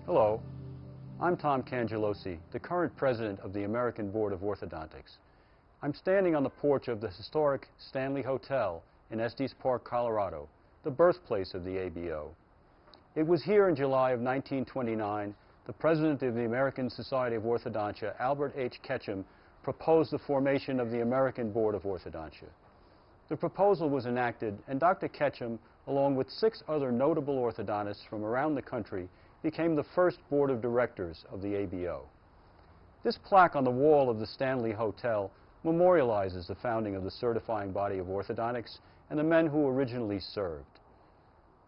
Hello, I'm Tom Cangelosi, the current president of the American Board of Orthodontics. I'm standing on the porch of the historic Stanley Hotel in Estes Park, Colorado, the birthplace of the ABO. It was here in July of 1929 the president of the American Society of Orthodontia, Albert H. Ketchum, proposed the formation of the American Board of Orthodontia. The proposal was enacted, and Dr. Ketchum, along with 6 other notable orthodontists from around the country, became the first board of directors of the ABO. This plaque on the wall of the Stanley Hotel memorializes the founding of the certifying body of orthodontics and the men who originally served.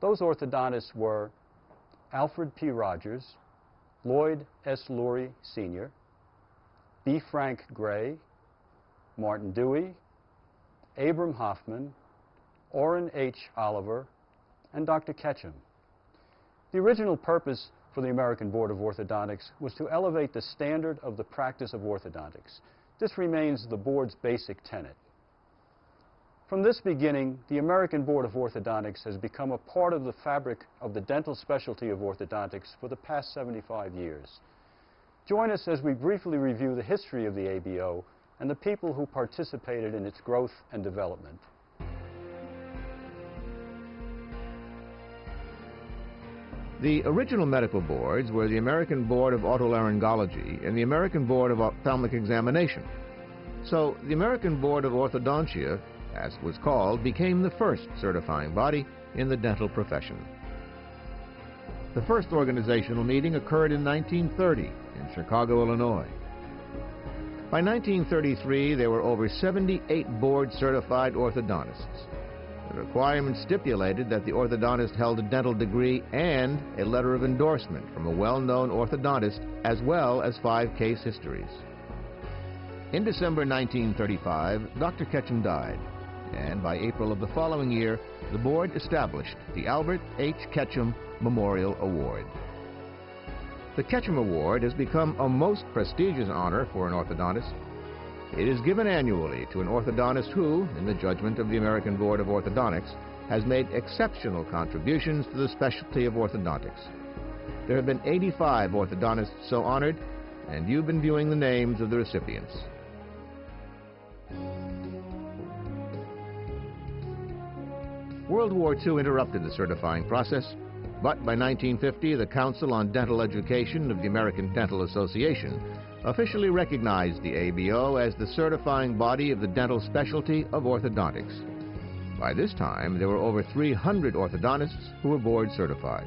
Those orthodontists were Alfred P. Rogers, Lloyd S. Lurie, Sr., B. Frank Gray, Martin Dewey, Abram Hoffman, Orrin H. Oliver, and Dr. Ketchum. The original purpose for the American Board of Orthodontics was to elevate the standard of the practice of orthodontics. This remains the board's basic tenet. From this beginning, the American Board of Orthodontics has become a part of the fabric of the dental specialty of orthodontics for the past 75 years. Join us as we briefly review the history of the ABO and the people who participated in its growth and development. The original medical boards were the American Board of Otolaryngology and the American Board of Ophthalmic Examination. So the American Board of Orthodontia, as it was called, became the first certifying body in the dental profession. The first organizational meeting occurred in 1930 in Chicago, Illinois. By 1933, there were over 78 board-certified orthodontists. The requirement stipulated that the orthodontist held a dental degree and a letter of endorsement from a well-known orthodontist, as well as 5 case histories. In December 1935, Dr. Ketchum died, and by April of the following year, the board established the Albert H. Ketchum Memorial Award. The Ketchum Award has become a most prestigious honor for an orthodontist. It is given annually to an orthodontist who, in the judgment of the American Board of Orthodontics, has made exceptional contributions to the specialty of orthodontics. There have been 85 orthodontists so honored, and you've been viewing the names of the recipients. World War II interrupted the certifying process, but by 1950, the Council on Dental Education of the American Dental Association officially recognized the ABO as the certifying body of the dental specialty of orthodontics. By this time, there were over 300 orthodontists who were board certified.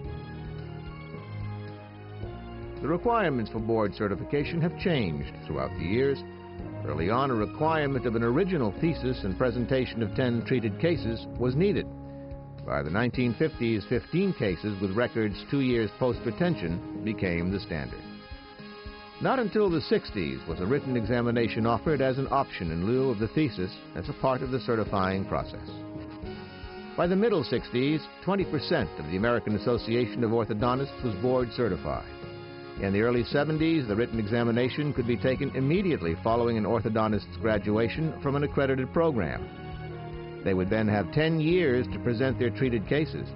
The requirements for board certification have changed throughout the years. Early on, a requirement of an original thesis and presentation of 10 treated cases was needed. By the 1950s, 15 cases with records 2 years post-retention became the standard. Not until the 60s was a written examination offered as an option in lieu of the thesis as a part of the certifying process. By the middle 60s, 20% of the American Association of Orthodontists was board certified. In the early 70s, the written examination could be taken immediately following an orthodontist's graduation from an accredited program. They would then have 10 years to present their treated cases.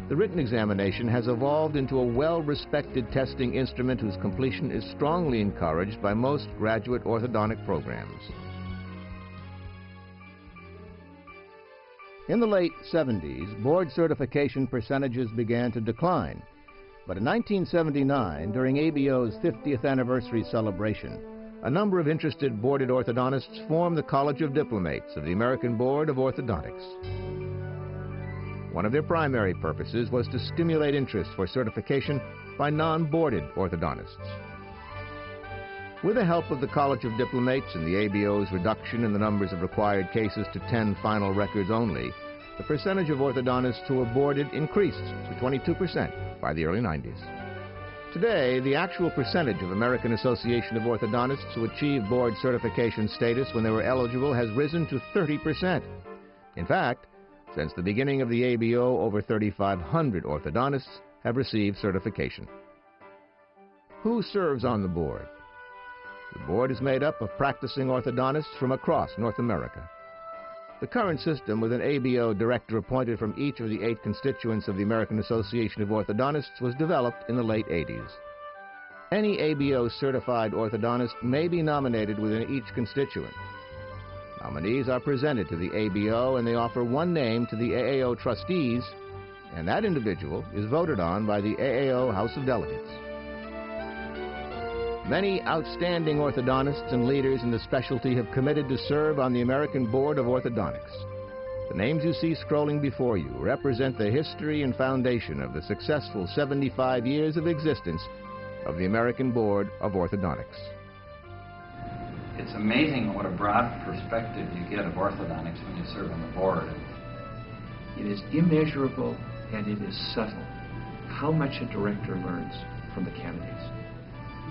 The written examination has evolved into a well-respected testing instrument whose completion is strongly encouraged by most graduate orthodontic programs. In the late 70s, board certification percentages began to decline. But in 1979, during ABO's 50th anniversary celebration, a number of interested boarded orthodontists formed the College of Diplomates of the American Board of Orthodontics. One of their primary purposes was to stimulate interest for certification by non-boarded orthodontists. With the help of the College of Diplomates and the ABO's reduction in the numbers of required cases to 10 final records only, the percentage of orthodontists who were boarded increased to 22% by the early 90s. Today, the actual percentage of American Association of Orthodontists who achieved board certification status when they were eligible has risen to 30%. In fact, since the beginning of the ABO, over 3,500 orthodontists have received certification. Who serves on the board? The board is made up of practicing orthodontists from across North America. The current system, with an ABO director appointed from each of the 8 constituents of the American Association of Orthodontists, was developed in the late 80s. Any ABO-certified orthodontist may be nominated within each constituent. Nominees are presented to the ABO, and they offer one name to the AAO trustees, and that individual is voted on by the AAO House of Delegates. Many outstanding orthodontists and leaders in the specialty have committed to serve on the American Board of Orthodontics. The names you see scrolling before you represent the history and foundation of the successful 75 years of existence of the American Board of Orthodontics. It's amazing what a broad perspective you get of orthodontics when you serve on the board. It is immeasurable and it is subtle how much a director learns from the candidates.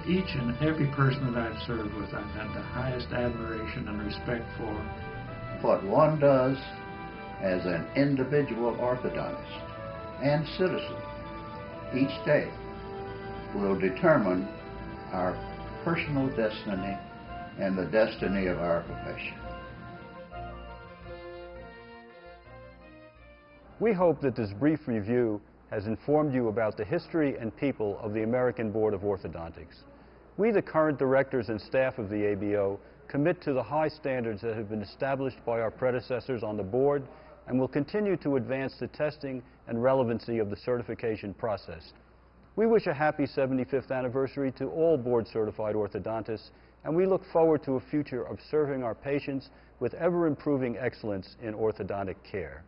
Each and every person that I've served with, I've had the highest admiration and respect for. What one does as an individual orthodontist and citizen each day will determine our personal destiny and the destiny of our profession. We hope that this brief review has informed you about the history and people of the American Board of Orthodontics. We, the current directors and staff of the ABO, commit to the high standards that have been established by our predecessors on the board and will continue to advance the testing and relevancy of the certification process. We wish a happy 75th anniversary to all board-certified orthodontists, and we look forward to a future of serving our patients with ever-improving excellence in orthodontic care.